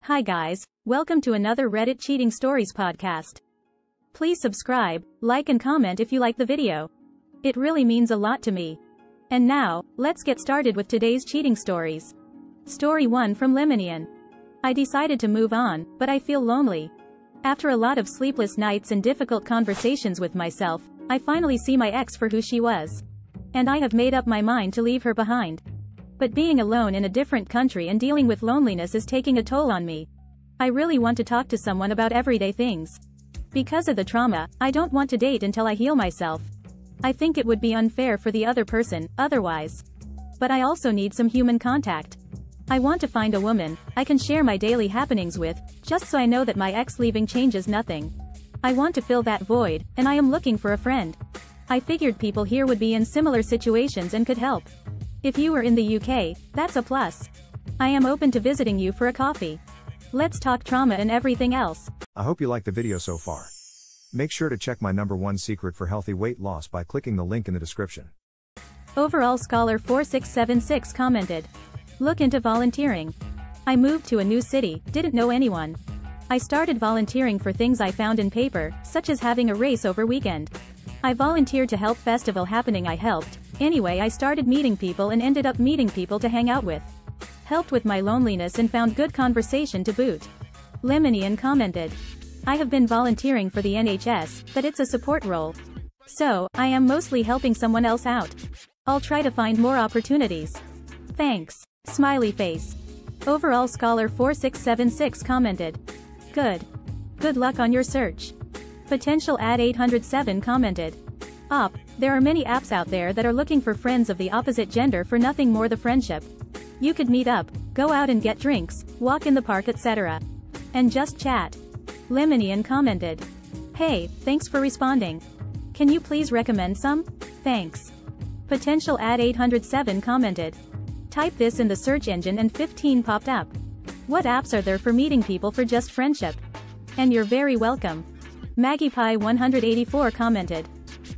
Hi guys, welcome to another Reddit Cheating Stories podcast. Please subscribe, like and comment if you like the video. It really means a lot to me. And now, let's get started with today's cheating stories. Story 1 from Lemonian. I decided to move on, but I feel lonely. After a lot of sleepless nights and difficult conversations with myself, I finally see my ex for who she was. And I have made up my mind to leave her behind. But being alone in a different country and dealing with loneliness is taking a toll on me. I really want to talk to someone about everyday things. Because of the trauma, I don't want to date until I heal myself. I think it would be unfair for the other person, otherwise. But I also need some human contact. I want to find a woman I can share my daily happenings with, just so I know that my ex leaving changes nothing. I want to fill that void, and I am looking for a friend. I figured people here would be in similar situations and could help. If you were in the UK, that's a plus. I am open to visiting you for a coffee. Let's talk trauma and everything else. I hope you like the video so far. Make sure to check my #1 secret for healthy weight loss by clicking the link in the description. Overall Scholar 4676 commented. Look into volunteering. I moved to a new city, didn't know anyone. I started volunteering for things I found in paper, such as having a race over weekend. I volunteered to help festival happening I helped. Anyway, I started meeting people and ended up meeting people to hang out with. Helped with my loneliness and found good conversation to boot. Lemonian commented. I have been volunteering for the NHS, but it's a support role. So, I am mostly helping someone else out. I'll try to find more opportunities. Thanks. Smiley face. Overall Scholar 4676 commented. Good. Good luck on your search. Potential Ad 807 commented. There are many apps out there that are looking for friends of the opposite gender for nothing more than friendship. You could meet up, go out and get drinks, walk in the park etc. And just chat. Lemonian commented. Hey, thanks for responding. Can you please recommend some? Thanks. Potential Ad 807 commented. Type this in the search engine and 15 popped up. What apps are there for meeting people for just friendship? And you're very welcome. Maggie Pie 184 commented.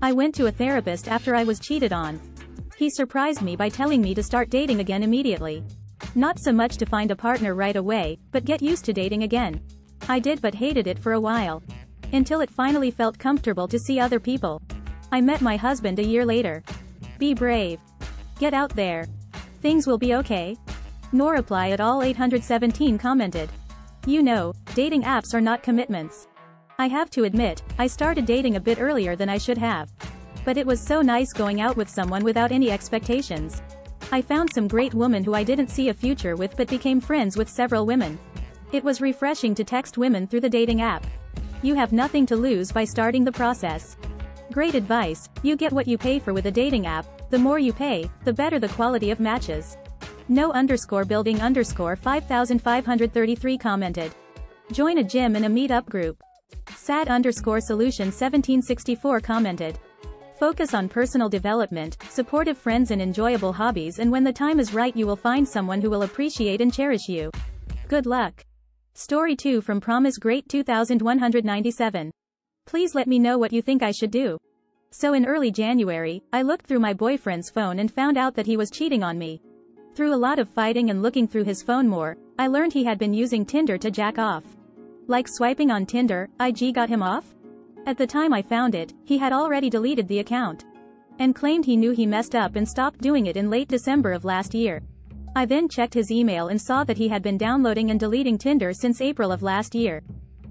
I went to a therapist after I was cheated on. He surprised me by telling me to start dating again immediately. Not so much to find a partner right away, but get used to dating again. I did but hated it for a while. Until it finally felt comfortable to see other people. I met my husband a year later. Be brave. Get out there. Things will be okay. Nor reply at all 817 commented. You know, dating apps are not commitments. I have to admit, I started dating a bit earlier than I should have. But it was so nice going out with someone without any expectations. I found some great woman who I didn't see a future with but became friends with several women. It was refreshing to text women through the dating app. You have nothing to lose by starting the process. Great advice, you get what you pay for with a dating app, the more you pay, the better the quality of matches. No_building_5533 commented. Join a gym and a meet-up group. Sad_solution 1764 commented. Focus on personal development, supportive friends and enjoyable hobbies, and when the time is right you will find someone who will appreciate and cherish you. Good luck. Story 2 from Promise Great 2197. Please let me know what you think I should do. So in early January, I looked through my boyfriend's phone and found out that he was cheating on me. Through a lot of fighting and looking through his phone more, I learned he had been using Tinder to jack off. Like swiping on Tinder, IG got him off? At the time I found it, he had already deleted the account. And claimed he knew he messed up and stopped doing it in late December of last year. I then checked his email and saw that he had been downloading and deleting Tinder since April of last year.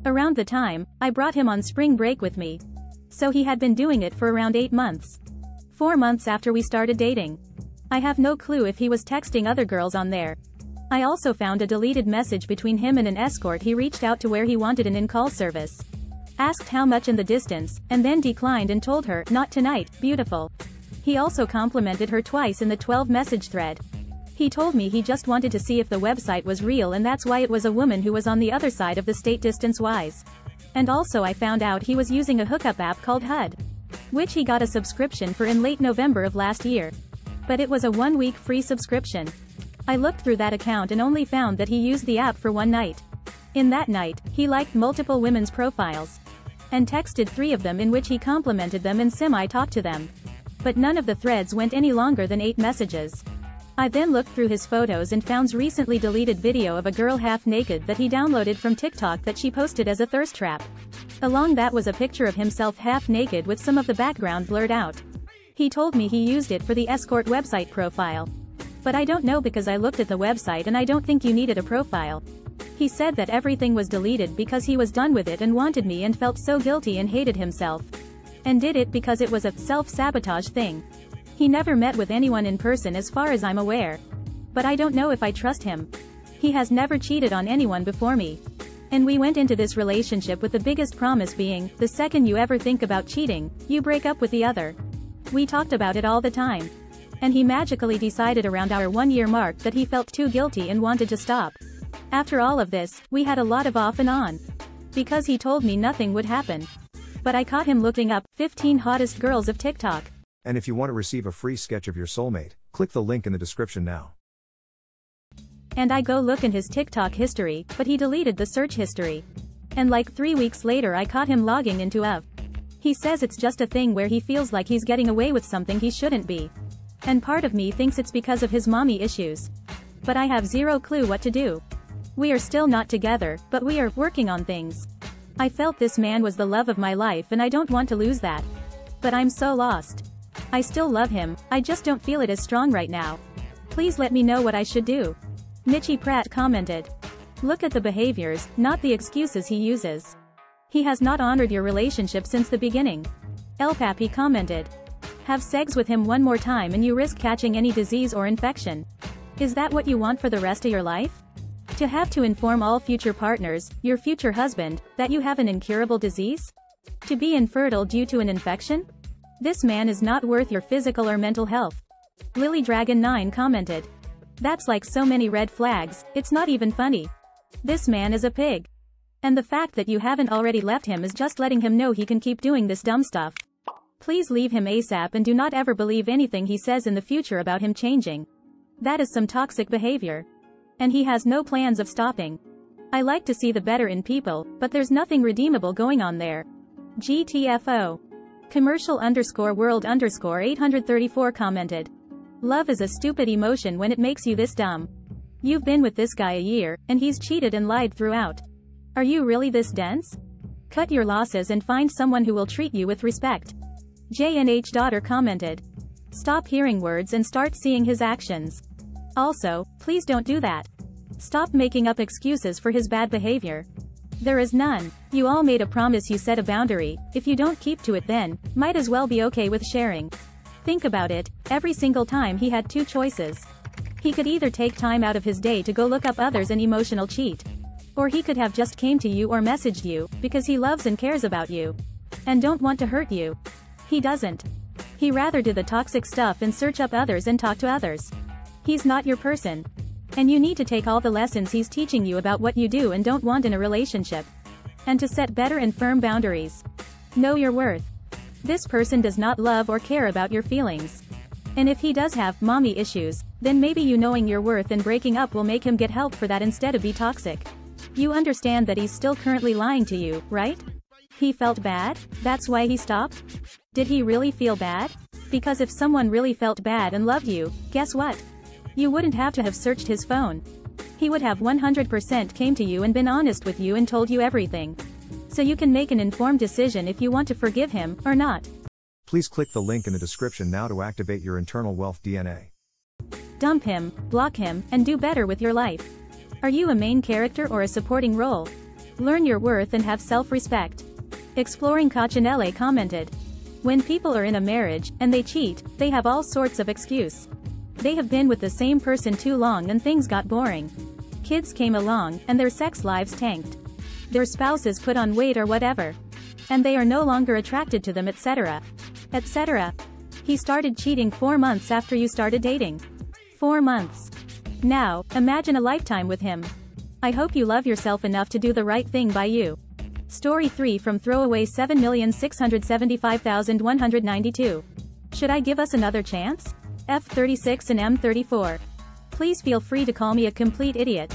Around the time, I brought him on spring break with me. So he had been doing it for around 8 months. 4 months after we started dating. I have no clue if he was texting other girls on there. I also found a deleted message between him and an escort he reached out to where he wanted an in-call service. Asked how much and the distance, and then declined and told her, not tonight, beautiful. He also complimented her twice in the 12-message thread. He told me he just wanted to see if the website was real and that's why it was a woman who was on the other side of the state distance-wise. And also I found out he was using a hookup app called HUD. Which he got a subscription for in late November of last year. But it was a 1-week free subscription. I looked through that account and only found that he used the app for one night. In that night, he liked multiple women's profiles. And texted 3 of them in which he complimented them and semi-talked to them. But none of the threads went any longer than 8 messages. I then looked through his photos and found recently deleted video of a girl half naked that he downloaded from TikTok that she posted as a thirst trap. Along that was a picture of himself half naked with some of the background blurred out. He told me he used it for the escort website profile. But I don't know because I looked at the website and I don't think you needed a profile. He said that everything was deleted because he was done with it and wanted me and felt so guilty and hated himself. And did it because it was a self-sabotage thing. He never met with anyone in person as far as I'm aware. But I don't know if I trust him. He has never cheated on anyone before me. And we went into this relationship with the biggest promise being, the second you ever think about cheating, you break up with the other. We talked about it all the time. And he magically decided around our 1-year mark that he felt too guilty and wanted to stop. After all of this, we had a lot of off and on. Because he told me nothing would happen. But I caught him looking up 15 hottest girls of TikTok. And if you want to receive a free sketch of your soulmate, click the link in the description now. And I go look in his TikTok history, but he deleted the search history. And like 3 weeks later I caught him logging into a. He says it's just a thing where he feels like he's getting away with something he shouldn't be. And part of me thinks it's because of his mommy issues. But I have zero clue what to do. We are still not together, but we are working on things. I felt this man was the love of my life and I don't want to lose that. But I'm so lost. I still love him, I just don't feel it as strong right now. Please let me know what I should do. Mitchie Pratt commented. Look at the behaviors, not the excuses he uses. He has not honored your relationship since the beginning. El Papi commented. Have sex with him one more time and you risk catching any disease or infection. Is that what you want for the rest of your life? To have to inform all future partners, your future husband, that you have an incurable disease? To be infertile due to an infection? This man is not worth your physical or mental health. Lily Dragon 9 commented. That's like so many red flags, it's not even funny. This man is a pig. And the fact that you haven't already left him is just letting him know he can keep doing this dumb stuff. Please leave him ASAP and do not ever believe anything he says in the future about him changing. That is some toxic behavior. And he has no plans of stopping. I like to see the better in people, but there's nothing redeemable going on there. GTFO. Commercial_world_834 commented. Love is a stupid emotion when it makes you this dumb. You've been with this guy a year, and he's cheated and lied throughout. Are you really this dense? Cut your losses and find someone who will treat you with respect. JNH daughter commented. Stop hearing words and start seeing his actions. Also, please don't do that. Stop making up excuses for his bad behavior. There is none. You all made a promise, you set a boundary. If you don't keep to it then, might as well be okay with sharing. Think about it, every single time he had two choices. He could either take time out of his day to go look up others and emotional cheat. Or he could have just came to you or messaged you, because he loves and cares about you. And don't want to hurt you. He doesn't. He rather do the toxic stuff and search up others and talk to others. He's not your person. And you need to take all the lessons he's teaching you about what you do and don't want in a relationship. And to set better and firm boundaries. Know your worth. This person does not love or care about your feelings. And if he does have mommy issues, then maybe you knowing your worth and breaking up will make him get help for that instead of be toxic. You understand that he's still currently lying to you, right? He felt bad? That's why he stopped? Did he really feel bad? Because if someone really felt bad and loved you, guess what? You wouldn't have to have searched his phone. He would have 100% came to you and been honest with you and told you everything. So you can make an informed decision if you want to forgive him, or not. Please click the link in the description now to activate your internal wealth DNA. Dump him, block him, and do better with your life. Are you a main character or a supporting role? Learn your worth and have self-respect. Exploring Cachinelle commented. When people are in a marriage, and they cheat, they have all sorts of excuse. They have been with the same person too long and things got boring. Kids came along, and their sex lives tanked. Their spouses put on weight or whatever. And they are no longer attracted to them, etc. etc. He started cheating 4 months after you started dating. 4 months. Now, imagine a lifetime with him. I hope you love yourself enough to do the right thing by you. Story 3 from Throwaway 7,675,192. Should I give us another chance? F36 and M34. Please feel free to call me a complete idiot.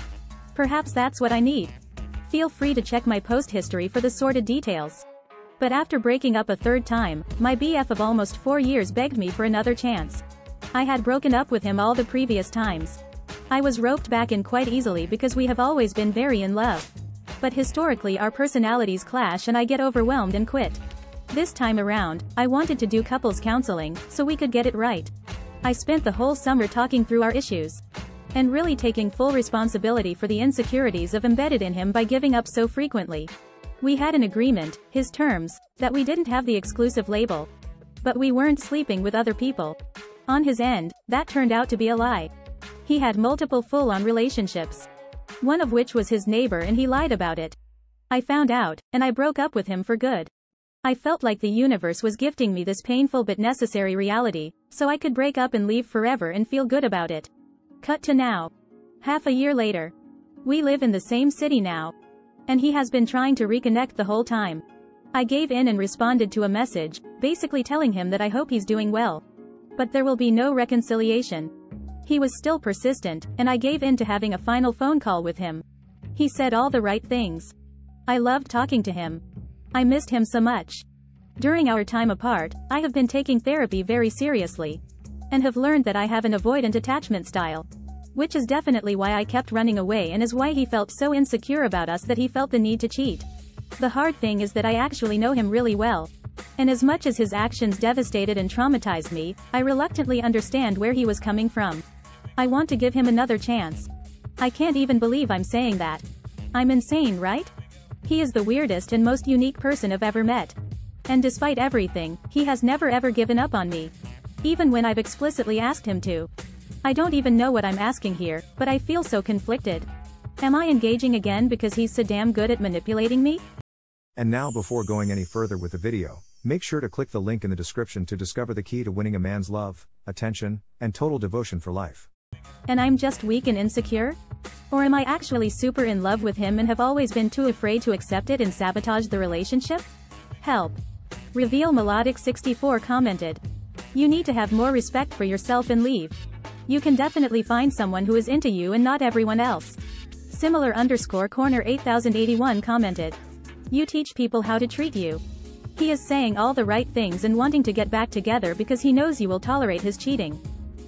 Perhaps that's what I need. Feel free to check my post history for the sordid details. But after breaking up a third time, my BF of almost 4 years begged me for another chance. I had broken up with him all the previous times. I was roped back in quite easily because we have always been very in love. But historically our personalities clash and I get overwhelmed and quit. This time around, I wanted to do couples counseling, so we could get it right. I spent the whole summer talking through our issues. And really taking full responsibility for the insecurities of embedded in him by giving up so frequently. We had an agreement, his terms, that we didn't have the exclusive label. But we weren't sleeping with other people. On his end, that turned out to be a lie. He had multiple full-on relationships. One of which was his neighbor and he lied about it. I found out, and I broke up with him for good. I felt like the universe was gifting me this painful but necessary reality, so I could break up and leave forever and feel good about it. Cut to now. Half a year later. We live in the same city now. And he has been trying to reconnect the whole time. I gave in and responded to a message, basically telling him that I hope he's doing well. But there will be no reconciliation. He was still persistent, and I gave in to having a final phone call with him. He said all the right things. I loved talking to him. I missed him so much. During our time apart, I have been taking therapy very seriously. And have learned that I have an avoidant attachment style. Which is definitely why I kept running away and is why he felt so insecure about us that he felt the need to cheat. The hard thing is that I actually know him really well. And as much as his actions devastated and traumatized me, I reluctantly understand where he was coming from. I want to give him another chance. I can't even believe I'm saying that. I'm insane, right? He is the weirdest and most unique person I've ever met. And despite everything, he has never ever given up on me. Even when I've explicitly asked him to. I don't even know what I'm asking here, but I feel so conflicted. Am I engaging again because he's so damn good at manipulating me? And now, before going any further with the video, make sure to click the link in the description to discover the key to winning a man's love, attention, and total devotion for life. And I'm just weak and insecure? Or am I actually super in love with him and have always been too afraid to accept it and sabotage the relationship? Help. Reveal Melodic 64 commented. You need to have more respect for yourself and leave. You can definitely find someone who is into you and not everyone else. Similar _ corner 8081 commented. You teach people how to treat you. He is saying all the right things and wanting to get back together because he knows you will tolerate his cheating.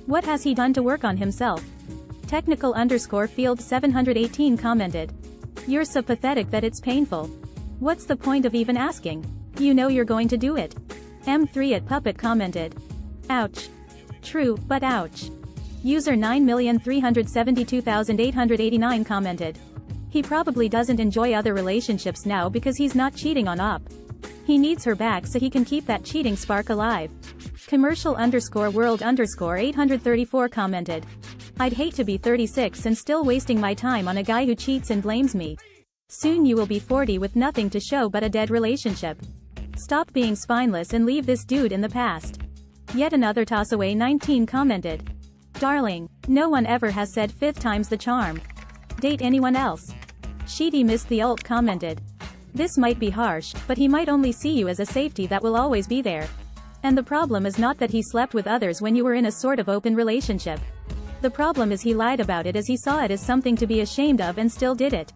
What has he done to work on himself? Technical _ field 718 commented. You're so pathetic that it's painful. What's the point of even asking? You know you're going to do it. M3 at Puppet commented. Ouch. True, but ouch. User 9,372,889 commented. He probably doesn't enjoy other relationships now because he's not cheating on Op. He needs her back so he can keep that cheating spark alive. Commercial _ world _ 834 commented. I'd hate to be 36 and still wasting my time on a guy who cheats and blames me. Soon you will be 40 with nothing to show but a dead relationship. Stop being spineless and leave this dude in the past. Yet another tossaway 19 commented. Darling, no one ever has said 5th time's the charm. Date anyone else. Sheedy missed the ult commented. This might be harsh, but he might only see you as a safety that will always be there. And the problem is not that he slept with others when you were in a sort of open relationship. The problem is he lied about it as he saw it as something to be ashamed of and still did it.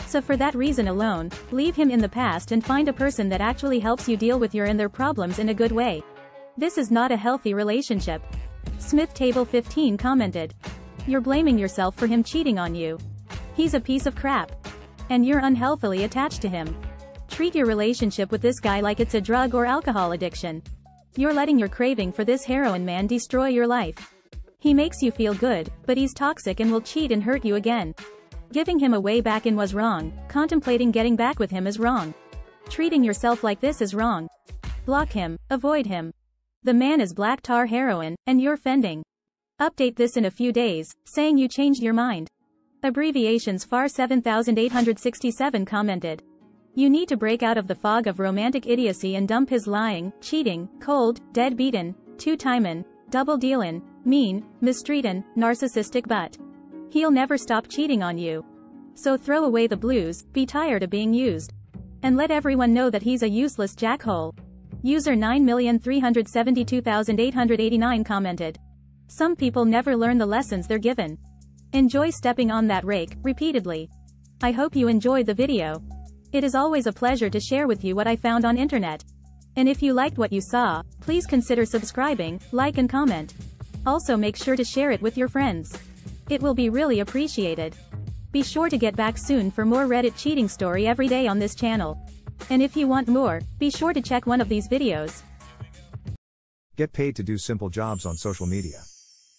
So for that reason alone, leave him in the past and find a person that actually helps you deal with your and their problems in a good way. This is not a healthy relationship. Smith Table 15 commented. You're blaming yourself for him cheating on you. He's a piece of crap. And you're unhealthily attached to him. Treat your relationship with this guy like it's a drug or alcohol addiction. You're letting your craving for this heroin man destroy your life. He makes you feel good, but he's toxic and will cheat and hurt you again. Giving him a way back in was wrong, contemplating getting back with him is wrong. Treating yourself like this is wrong. Block him, avoid him. The man is black tar heroin, and you're fending. Update this in a few days, saying you changed your mind. Abbreviations FAR 7867 commented. You need to break out of the fog of romantic idiocy and dump his lying, cheating, cold, dead beaten, two-timin', double dealin', mean, mistreatin', narcissistic butt. He'll never stop cheating on you. So throw away the blues, be tired of being used. And let everyone know that he's a useless jackhole. User 9,372,889 commented. Some people never learn the lessons they're given. Enjoy stepping on that rake, repeatedly. I hope you enjoyed the video. It is always a pleasure to share with you what I found on internet. And if you liked what you saw, please consider subscribing, like and comment. Also make sure to share it with your friends. It will be really appreciated. Be sure to get back soon for more Reddit cheating story every day on this channel. And if you want more, be sure to check one of these videos. Get paid to do simple jobs on social media.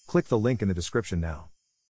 Click the link in the description now.